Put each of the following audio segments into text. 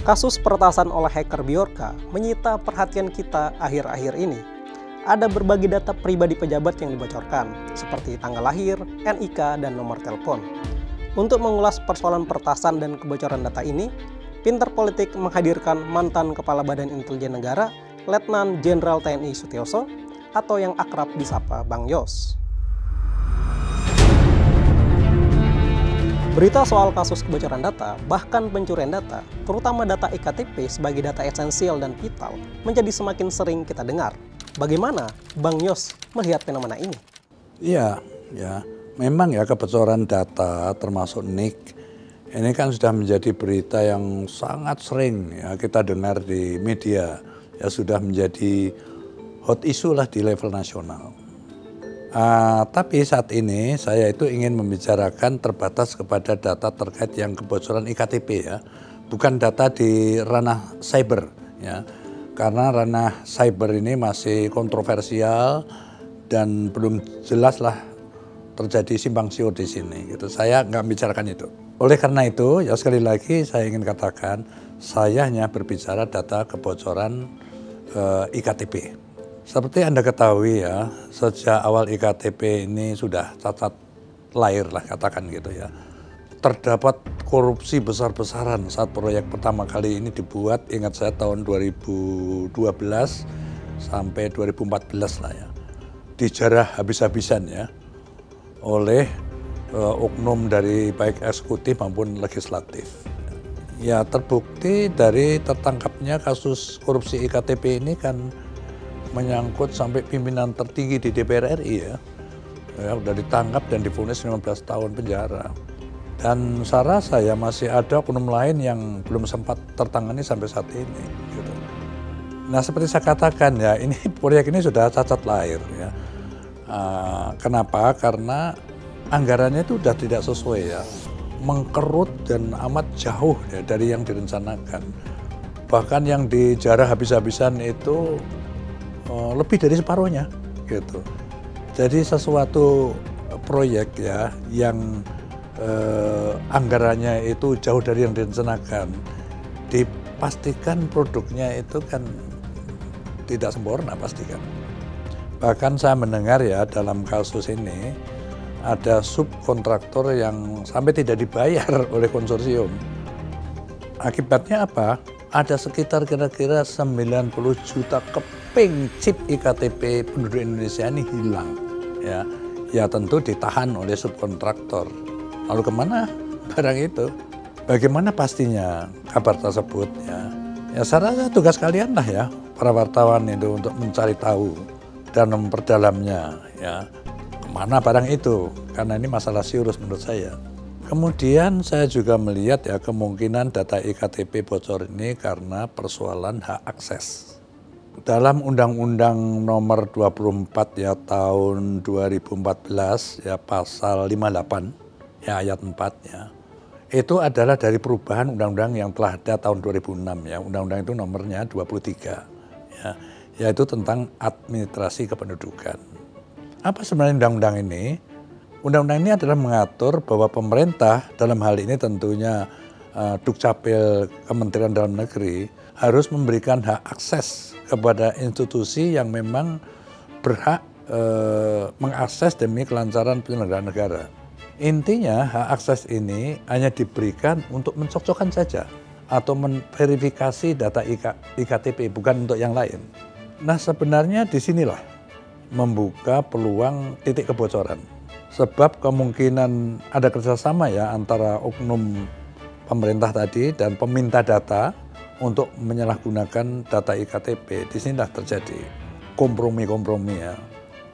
Kasus peretasan oleh hacker Bjorka menyita perhatian kita akhir-akhir ini. Ada berbagai data pribadi pejabat yang dibocorkan, seperti tanggal lahir, NIK, dan nomor telepon. Untuk mengulas persoalan peretasan dan kebocoran data ini, Pinter Politik menghadirkan mantan Kepala Badan Intelijen Negara, Letnan Jenderal TNI Sutioso, atau yang akrab disapa Bang Yos. Berita soal kasus kebocoran data, bahkan pencurian data, terutama data iktp sebagai data esensial dan vital, menjadi semakin sering kita dengar. Bagaimana Bang Yos melihat fenomena ini? Iya, memang ya kebocoran data termasuk NIK, ini kan sudah menjadi berita yang sangat sering ya kita dengar di media, ya sudah menjadi hot issue lah di level nasional. Tapi saat ini saya itu ingin membicarakan terbatas kepada data terkait yang kebocoran iktp ya, bukan data di ranah cyber ya, karena ranah cyber ini masih kontroversial dan belum jelas lah terjadi simpang siur di sini. Gitu. Saya nggak membicarakan itu. Oleh karena itu ya sekali lagi saya ingin katakan saya hanya berbicara data kebocoran iktp. Seperti Anda ketahui ya, sejak awal iktp ini sudah cacat lahir lah katakan gitu ya. Terdapat korupsi besar-besaran saat proyek pertama kali ini dibuat, ingat saya tahun 2012 sampai 2014 lah ya. Dijarah habis-habisan ya oleh oknum dari baik eksekutif maupun legislatif. Ya terbukti dari tertangkapnya kasus korupsi iktp ini kan menyangkut sampai pimpinan tertinggi di DPR RI ya, udah ditangkap dan divonis 15 tahun penjara. Dan saya rasa ya masih ada oknum lain yang belum sempat tertangani sampai saat ini. Gitu. Nah seperti saya katakan ya, ini proyek ini sudah cacat lahir ya. Kenapa? Karena anggarannya itu sudah tidak sesuai ya, mengkerut dan amat jauh ya dari yang direncanakan. Bahkan yang dijarah habis-habisan itu lebih dari separuhnya gitu. Jadi sesuatu proyek ya yang anggarannya itu jauh dari yang direncanakan, dipastikan produknya itu kan tidak sempurna pastikan. Bahkan saya mendengar ya dalam kasus ini ada subkontraktor yang sampai tidak dibayar oleh konsorsium. Akibatnya apa? Ada sekitar kira-kira 90 juta keping chip iktp penduduk Indonesia ini hilang. Ya tentu ditahan oleh subkontraktor. Lalu kemana barang itu? Bagaimana pastinya kabar tersebut ya? Ya saya rasa tugas kalian lah ya, para wartawan itu untuk mencari tahu dan memperdalamnya ya. Kemana barang itu? Karena ini masalah serius menurut saya. Kemudian saya juga melihat ya kemungkinan data iktp bocor ini karena persoalan hak akses. Dalam Undang-Undang Nomor 24 ya tahun 2014 ya pasal 58 ya ayat 4 ya. Itu adalah dari perubahan undang-undang yang telah ada tahun 2006 ya. Undang-undang itu nomornya 23 ya, yaitu tentang administrasi kependudukan. Apa sebenarnya undang-undang ini? Undang-undang ini adalah mengatur bahwa pemerintah dalam hal ini tentunya Dukcapil Kementerian Dalam Negeri harus memberikan hak akses kepada institusi yang memang berhak mengakses demi kelancaran penyelenggaraan negara. Intinya hak akses ini hanya diberikan untuk mencocokkan saja atau memverifikasi data iktp, bukan untuk yang lain. Nah sebenarnya disinilah membuka peluang titik kebocoran. Sebab kemungkinan ada kerjasama ya antara oknum pemerintah tadi dan peminta data untuk menyalahgunakan data iktp. Di sinilah terjadi kompromi-kompromi ya.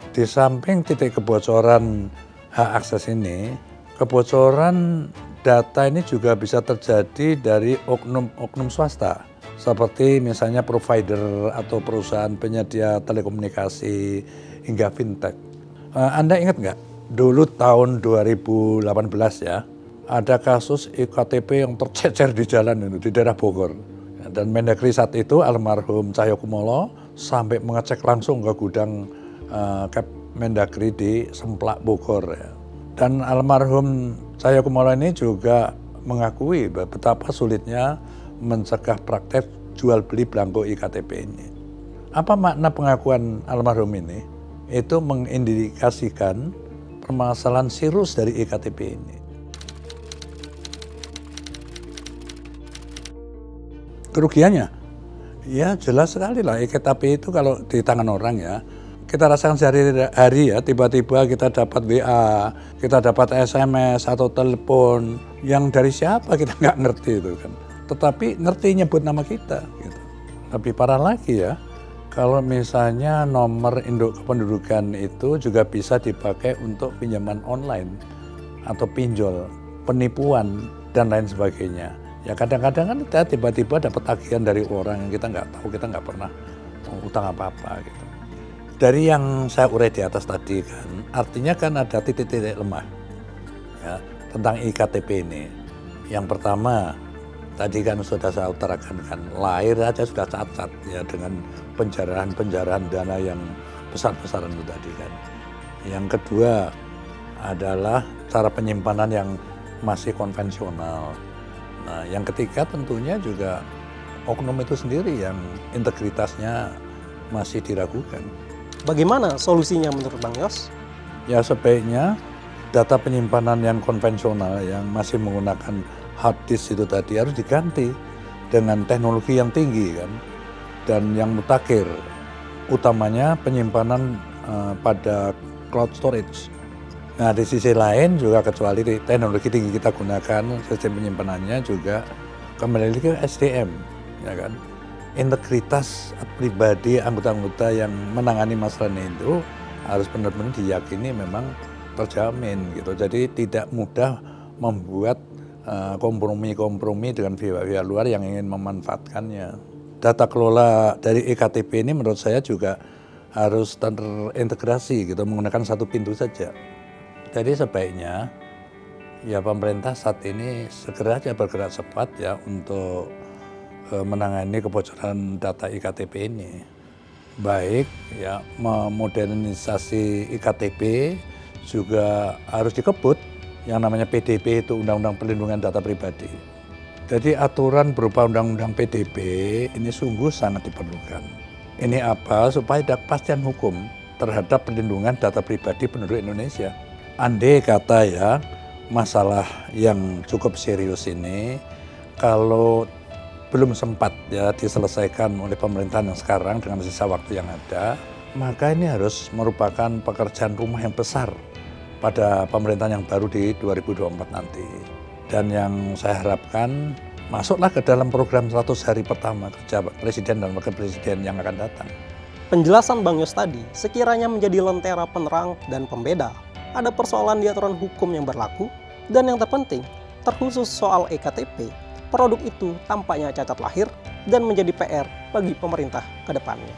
Di samping titik kebocoran hak akses ini, kebocoran data ini juga bisa terjadi dari oknum-oknum swasta. Seperti misalnya provider atau perusahaan penyedia telekomunikasi hingga fintech. Anda ingat nggak? Dulu tahun 2018 ya, ada kasus iktp yang tercecer di jalan itu di daerah Bogor. Dan Mendagri saat itu almarhum Cahyokumolo sampai mengecek langsung ke gudang Mendagri di Semplak Bogor ya. Dan almarhum Cahyokumolo ini juga mengakui betapa sulitnya mencegah praktek jual beli belangko iktp ini. Apa makna pengakuan almarhum ini? Itu mengindikasikan permasalahan serius dari iktp ini. Kerugiannya? Ya jelas sekali lah, iktp itu kalau di tangan orang ya, kita rasakan sehari-hari ya, tiba-tiba kita dapat WA, kita dapat SMS atau telepon, yang dari siapa kita nggak ngerti itu kan. Tetapi ngerti nyebut nama kita gitu. Lebih parah lagi ya, kalau misalnya nomor induk kependudukan itu juga bisa dipakai untuk pinjaman online atau pinjol, penipuan dan lain sebagainya. Ya kadang-kadang kan kita tiba-tiba dapat tagihan dari orang yang kita nggak tahu, kita nggak pernah utang apa-apa gitu. Dari yang saya urai di atas tadi kan, artinya kan ada titik-titik lemah ya, tentang iktp ini. Yang pertama, tadi kan sudah saya utarakan kan, lahir aja sudah cacat ya dengan penjarahan dana yang besar-besaran itu tadi kan. Yang kedua adalah cara penyimpanan yang masih konvensional. Nah, yang ketiga tentunya juga oknum itu sendiri yang integritasnya masih diragukan. Bagaimana solusinya menurut Bang Yos? Ya sebaiknya data penyimpanan yang konvensional yang masih menggunakan hard disk itu tadi harus diganti dengan teknologi yang tinggi kan, dan yang mutakhir, utamanya penyimpanan pada cloud storage. Nah di sisi lain juga kecuali teknologi tinggi kita gunakan, sistem penyimpanannya juga kembali ke SDM, ya kan. Integritas pribadi anggota-anggota yang menangani masalah itu harus benar-benar diyakini memang terjamin gitu. Jadi tidak mudah membuat kompromi-kompromi dengan pihak-pihak luar yang ingin memanfaatkannya. Data kelola dari iktp ini menurut saya juga harus terintegrasi gitu, menggunakan satu pintu saja. Jadi sebaiknya ya pemerintah saat ini segera aja bergerak cepat ya untuk menangani kebocoran data iktp ini. Baik ya, memodernisasi iktp juga harus dikebut yang namanya PDP, itu Undang-Undang Perlindungan Data Pribadi. Jadi aturan berupa Undang-Undang PDP ini sungguh sangat diperlukan. Ini apa? Supaya ada kepastian hukum terhadap perlindungan data pribadi penduduk Indonesia. Andai kata ya, masalah yang cukup serius ini kalau belum sempat ya diselesaikan oleh pemerintahan yang sekarang dengan sisa waktu yang ada, maka ini harus merupakan pekerjaan rumah yang besar pada pemerintahan yang baru di 2024 nanti. Dan yang saya harapkan masuklah ke dalam program 100 hari pertama kerja Presiden dan Wakil Presiden yang akan datang. Penjelasan Bang Yos tadi sekiranya menjadi lentera penerang dan pembeda. Ada persoalan di aturan hukum yang berlaku, dan yang terpenting, terkhusus soal ektp, produk itu tampaknya cacat lahir dan menjadi PR bagi pemerintah ke depannya.